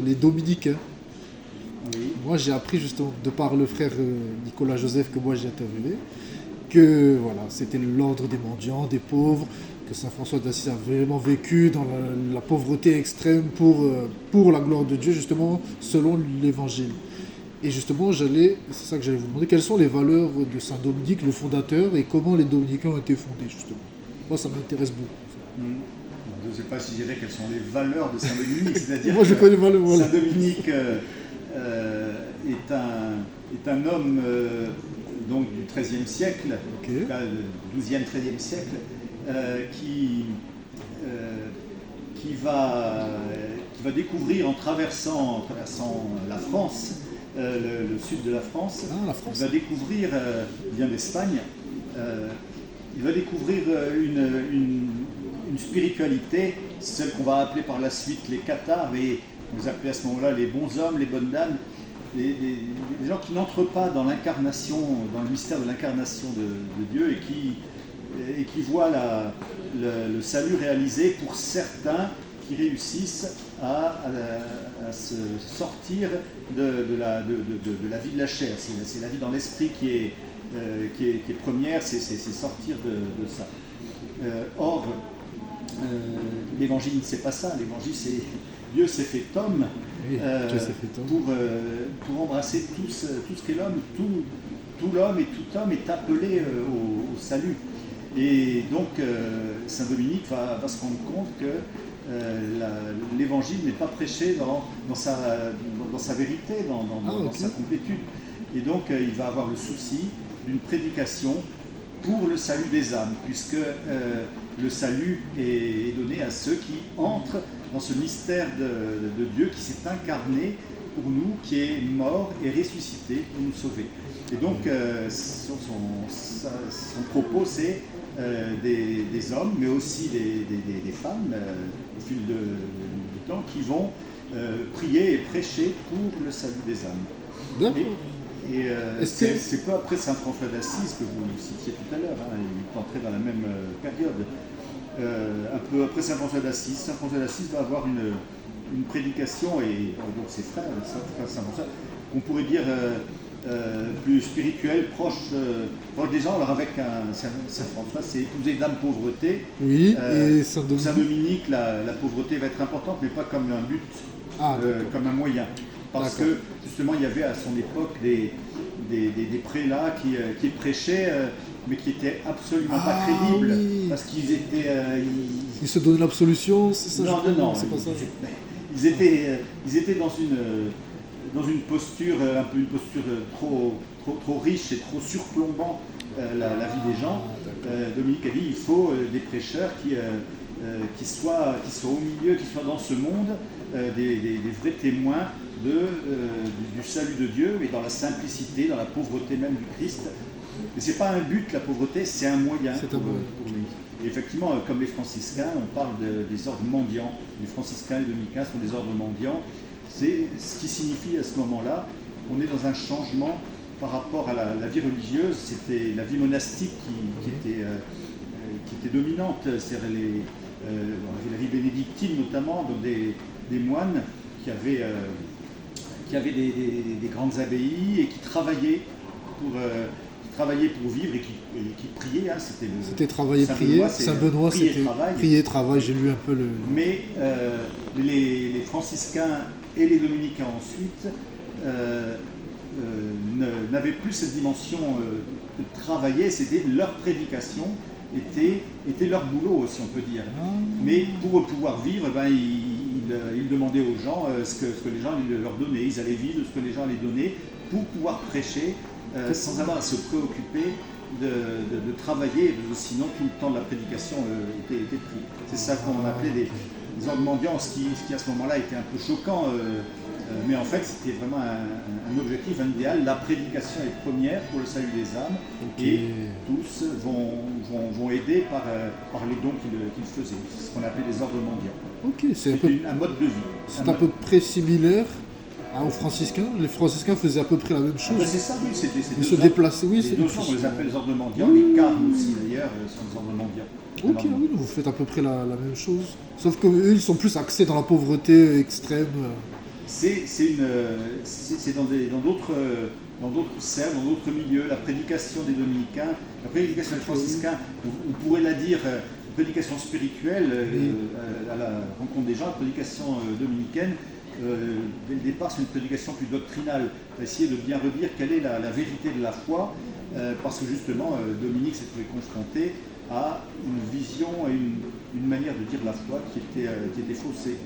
Les dominicains. Oui. Moi, j'ai appris justement, de par le frère Nicolas Joseph que moi j'ai interviewé, que voilà, c'était l'ordre des mendiants, des pauvres, que Saint François d'Assise a vraiment vécu dans la pauvreté extrême pour la gloire de Dieu, justement, selon l'évangile. Et justement, c'est ça que j'allais vous demander, quelles sont les valeurs de Saint Dominique, le fondateur, et comment les dominicains ont été fondés, justement. Moi, ça m'intéresse beaucoup. Mm. Je ne sais pas si je dirais quelles sont les valeurs de Saint-Dominique, c'est-à-dire Moi, je que connais pas le voilà. Saint-Dominique est un homme donc du XIIIe siècle, Ok. en tout cas le XIIe, XIIIe siècle, qui va découvrir en traversant la France, le sud de la France, Ah, la France. il va découvrir, il vient d'Espagne, il va découvrir une spiritualité, celle qu'on va appeler par la suite les cathares, et on les appelait à ce moment-là les bons hommes, les bonnes dames, les gens qui n'entrent pas dans l'incarnation, dans le mystère de l'incarnation de Dieu et qui voient le salut réalisé pour certains qui réussissent à se sortir de la vie de la chair. C'est la vie dans l'esprit qui est première, c'est sortir de ça. Or, l'évangile, c'est pas ça. L'évangile, c'est Dieu s'est fait homme, Oui, Dieu s'est fait homme. pour embrasser tout ce qu'est l'homme. Tout l'homme et tout homme est appelé au salut. Et donc, Saint Dominique va se rendre compte que l'évangile n'est pas prêché dans sa vérité, dans sa complétude. Et donc, il va avoir le souci d'une prédication pour le salut des âmes, puisque le salut est donné à ceux qui entrent dans ce mystère de Dieu qui s'est incarné pour nous, qui est mort et ressuscité pour nous sauver. Et donc, son propos, c'est des hommes, mais aussi des femmes, au fil du temps, qui vont prier et prêcher pour le salut des âmes. D'accord. C'est peu après Saint François d'Assise que vous citiez tout à l'heure, hein, il est entré dans la même période. Un peu après Saint François d'Assise va avoir une prédication, et donc ses frères, Saint François, qu'on pourrait dire plus spirituel, proche des gens. Alors avec Saint François, c'est épouser d'âme pauvreté. Oui, et Saint Dominique. Saint Dominique, la pauvreté va être importante, mais pas comme un but, comme un moyen. Parce que justement, il y avait à son époque des prélats qui prêchaient, mais qui n'étaient absolument pas crédibles. Oui. Parce qu'ils étaient. Ils se donnaient l'absolution, c'est ça? Non, c'est pas ça. Ils étaient dans une posture, un peu une posture trop riche et trop surplombant la vie des gens. Dominique a dit il faut des prêcheurs qui soient au milieu, qui soient dans ce monde, des vrais témoins du salut de Dieu, et dans la simplicité, dans la pauvreté même du Christ. Mais ce n'est pas un but, la pauvreté, c'est un moyen pour lui. Et effectivement, comme les franciscains, on parle des ordres mendiants. Les franciscains et les dominicains sont des ordres mendiants. C'est ce qui signifie à ce moment-là, on est dans un changement par rapport à la vie religieuse. C'était la vie monastique qui était dominante. C'est-à-dire la vie bénédictine notamment, donc des moines qui avaient des grandes abbayes et qui travaillaient pour vivre et qui priaient. Hein, c'était travailler, prier. Saint Benoît, c'était prier, travail. J'ai lu un peu le. Mais les franciscains et les dominicains ensuite n'avaient plus cette dimension de travailler. C'était leur prédication, était leur boulot, si on peut dire. Mais pour pouvoir vivre, ils demandaient aux gens ce que les gens leur donnaient. Ils allaient vivre ce que les gens allaient donner pour pouvoir prêcher sans avoir à se préoccuper de travailler. Sinon, tout le temps de la prédication était pris. C'est ça qu'on appelait des ordres mendiants, ce qui à ce moment-là était un peu choquant. Mais en fait, c'était vraiment un objectif, un idéal. La prédication est première pour le salut des âmes, et tous vont aider par les dons qu'ils faisaient. C'est ce qu'on appelait les ordres mendiants. C'est un mode de vie. C'est à peu près similaire aux franciscains. Les franciscains faisaient à peu près la même chose. C'est ça, oui. Ils se déplaçaient, oui. Les deux sortes, on les appelle les ordres mendiants. Les carmes aussi, d'ailleurs, sont des ordres mendiants. Ok, oui, vous faites à peu près la même chose. Sauf qu'eux, ils sont plus axés dans la pauvreté extrême. c'est dans d'autres cercles, dans d'autres milieux, la prédication des dominicains, la prédication des franciscains, on pourrait la dire prédication spirituelle à la rencontre des gens, la prédication dominicaine. Dès le départ, c'est une prédication plus doctrinale, essayer de bien redire quelle est la vérité de la foi, parce que justement, Dominique s'est trouvé confronté à une vision et une manière de dire la foi qui était faussée.